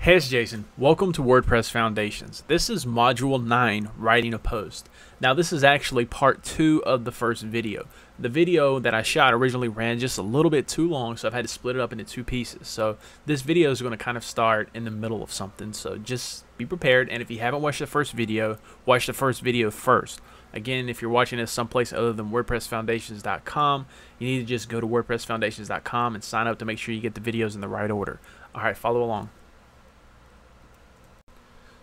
Hey, it's Jason. Welcome to WordPress Foundations. This is Module 9, Writing a Post. Now, this is actually part 2 of the first video. The video that I shot originally ran just a little bit too long, so I've had to split it up into 2 pieces. So this video is going to kind of start in the middle of something, so just be prepared. And if you haven't watched the first video, watch the first video first. Again, if you're watching this someplace other than WordPressFoundations.com, you need to just go to WordPressFoundations.com and sign up to make sure you get the videos in the right order. All right, follow along.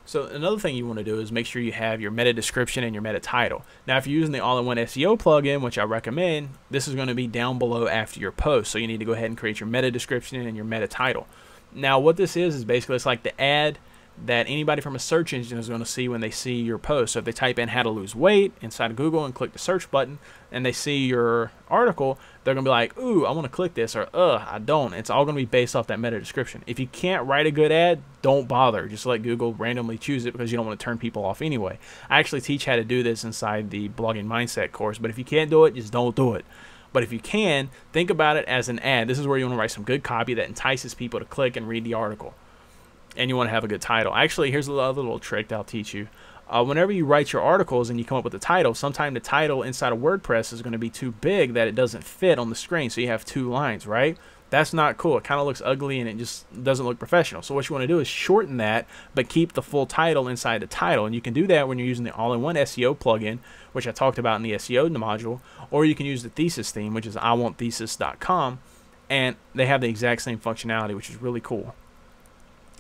So another thing you want to do is make sure you have your meta description and your meta title. Now, if you're using the all-in-one SEO plugin, which I recommend, this is going to be down below after your post. So you need to go ahead and create your meta description and your meta title. Now, what this is basically it's like the ad that anybody from a search engine is going to see when they see your post. So if they type in how to lose weight inside of Google and click the search button and they see your article, they're going to be like, ooh, I want to click this, or I don't. It's all going to be based off that meta description. If you can't write a good ad, don't bother. Just let Google randomly choose it because you don't want to turn people off anyway. I actually teach how to do this inside the blogging mindset course, but if you can't do it, just don't do it. But if you can, think about it as an ad. This is where you want to write some good copy that entices people to click and read the article. And you want to have a good title. Actually, here's a little trick that I'll teach you. Whenever you write your articles and you come up with a title, sometimes the title inside of WordPress is going to be too big that it doesn't fit on the screen. So you have 2 lines, right? That's not cool. It kind of looks ugly and it just doesn't look professional. So what you want to do is shorten that, but keep the full title inside the title. And you can do that when you're using the all-in-one SEO plugin, which I talked about in the SEO module, or you can use the thesis theme, which is iwantthesis.com, and they have the exact same functionality, which is really cool.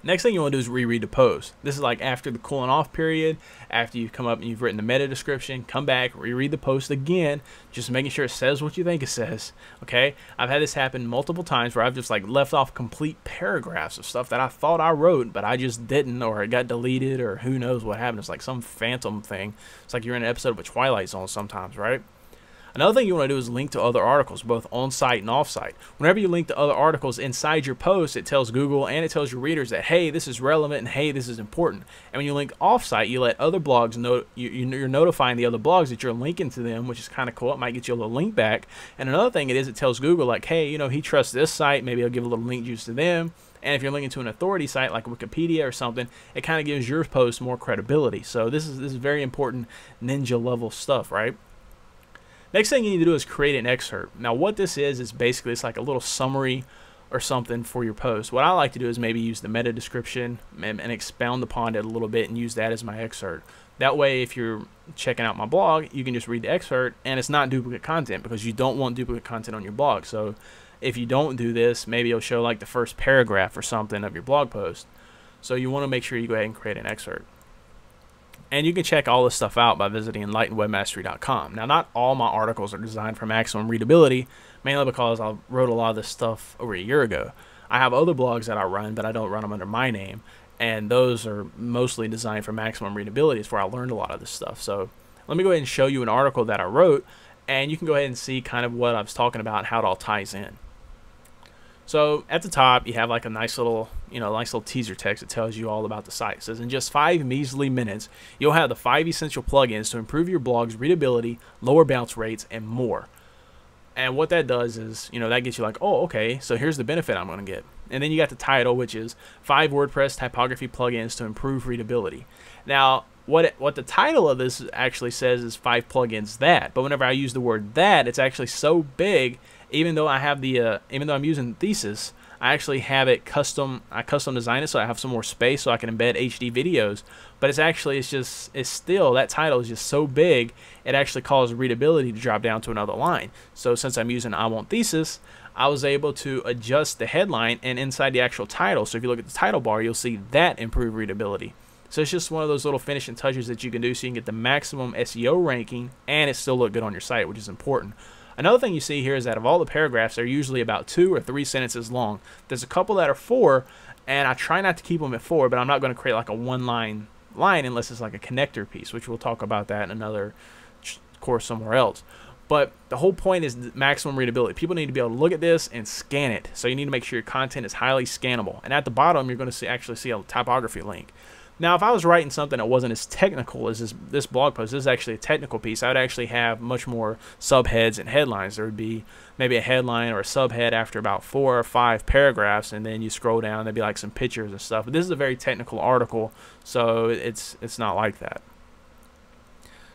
Next thing you want to do is reread the post. This is like after the cooling off period, after you've come up and you've written the meta description, come back, reread the post again, just making sure it says what you think it says. Okay? I've had this happen multiple times where I've just like left off complete paragraphs of stuff that I thought I wrote, but I just didn't, or it got deleted, or who knows what happened. It's like some phantom thing. It's like you're in an episode of a Twilight Zone sometimes, right? Another thing you want to do is link to other articles, both on-site and off-site. Whenever you link to other articles inside your post, it tells Google and it tells your readers that, hey, this is relevant and hey, this is important. And when you link off-site, you let other blogs know, you're notifying the other blogs that you're linking to them, which is kind of cool. It might get you a little link back. And another thing it tells Google, like, hey, you know, he trusts this site. Maybe I'll give a little link juice to them. And if you're linking to an authority site like Wikipedia or something, it kind of gives your post more credibility. So this is very important ninja level stuff, right? Next thing you need to do is create an excerpt. Now what this is basically it's like a little summary or something for your post. What I like to do is maybe use the meta description and expound upon it a little bit and use that as my excerpt. That way if you're checking out my blog, you can just read the excerpt and it's not duplicate content because you don't want duplicate content on your blog. So if you don't do this, maybe it'll show like the first paragraph or something of your blog post. So you want to make sure you go ahead and create an excerpt. And you can check all this stuff out by visiting enlightenedwebmastery.com. Now, not all my articles are designed for maximum readability, mainly because I wrote a lot of this stuff over a year ago. I have other blogs that I run, but I don't run them under my name. And those are mostly designed for maximum readability. It's where I learned a lot of this stuff. So let me go ahead and show you an article that I wrote, and you can go ahead and see kind of what I was talking about and how it all ties in. So at the top, you have like a nice little teaser text that tells you all about the site. It says, in just 5 measly minutes, you'll have the 5 essential plugins to improve your blog's readability, lower bounce rates, and more. And what that does is, that gets you like, oh, okay, so here's the benefit I'm going to get. And then you got the title, which is 5 WordPress typography plugins to improve readability. Now, what the title of this actually says is 5 plugins that, but whenever I use the word that, it's actually so big. Even though I have the, even though I'm using Thesis, I actually have it custom. I custom design it so I have some more space so I can embed HD videos. But it's still that title is just so big it actually causes readability to drop down to another line. So since I'm using I Want Thesis, I was able to adjust the headline and inside the actual title. So if you look at the title bar, you'll see that improve readability. So it's just one of those little finishing touches that you can do so you can get the maximum SEO ranking and it still look good on your site, which is important. Another thing you see here is that of all the paragraphs, they're usually about 2 or 3 sentences long. There's a couple that are 4, and I try not to keep them at 4, but I'm not going to create like a one-line line unless it's like a connector piece, which we'll talk about that in another course somewhere else. But the whole point is maximum readability. People need to be able to look at this and scan it. So you need to make sure your content is highly scannable. And at the bottom, you're going to actually see a typography link. Now, if I was writing something that wasn't as technical as this blog post, this is actually a technical piece, I would actually have much more subheads and headlines. There would be maybe a headline or a subhead after about 4 or 5 paragraphs, and then you scroll down, there'd be like some pictures and stuff. But this is a very technical article, so it's not like that.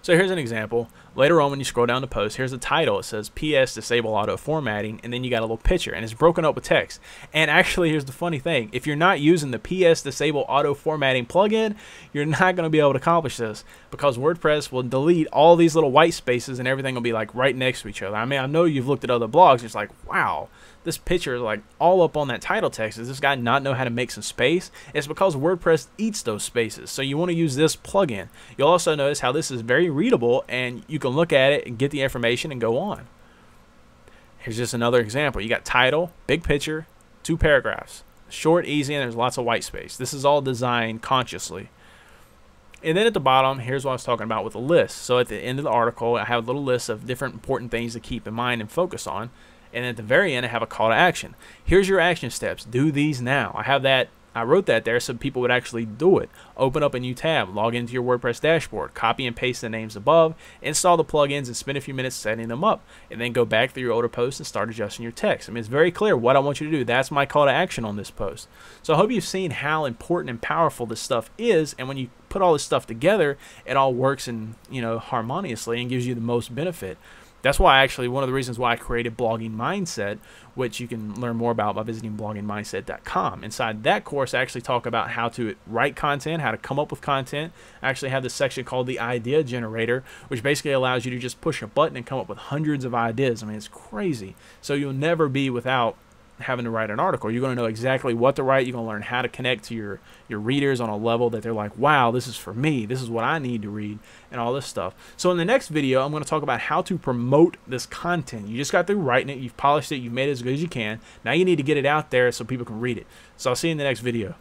So here's an example. Later on, when you scroll down the post, here's the title. It says PS Disable Auto Formatting, and then you got a little picture, and it's broken up with text. And actually, here's the funny thing. If you're not using the PS Disable Auto Formatting plugin, you're not going to be able to accomplish this, because WordPress will delete all these little white spaces, and everything will be like right next to each other. I mean, I know you've looked at other blogs, it's like, wow, this picture is like all up on that title text. Does this guy not know how to make some space? It's because WordPress eats those spaces. So you want to use this plugin. You'll also notice how this is very readable, and you can look at it and get the information and go on. Here's just another example. You got title, big picture, 2 paragraphs. Short, easy, and there's lots of white space. This is all designed consciously. And then at the bottom, here's what I was talking about with a list. So at the end of the article, I have a little list of different important things to keep in mind and focus on. And at the very end, I have a call to action. Here's your action steps. Do these now. I wrote that there so people would actually do it. Open up a new tab, log into your WordPress dashboard, copy and paste the names above, install the plugins, and spend a few minutes setting them up. And then go back through your older posts and start adjusting your text. I mean, it's very clear what I want you to do. That's my call to action on this post. So I hope you've seen how important and powerful this stuff is. And when you put all this stuff together, it all works in, harmoniously and gives you the most benefit. That's why one of the reasons why I created Blogging Mindset, which you can learn more about by visiting bloggingmindset.com. Inside that course, I actually talk about how to write content, how to come up with content. I actually have this section called the Idea Generator, which basically allows you to just push a button and come up with hundreds of ideas. I mean, it's crazy. So you'll never be without having to write an article. You're going to know exactly what to write. You're going to learn how to connect to your readers on a level that they're like, wow, this is for me. This is what I need to read, and all this stuff. So in the next video, I'm going to talk about how to promote this content. You just got through writing it. You've polished it. You've made it as good as you can. Now you need to get it out there so people can read it. So I'll see you in the next video.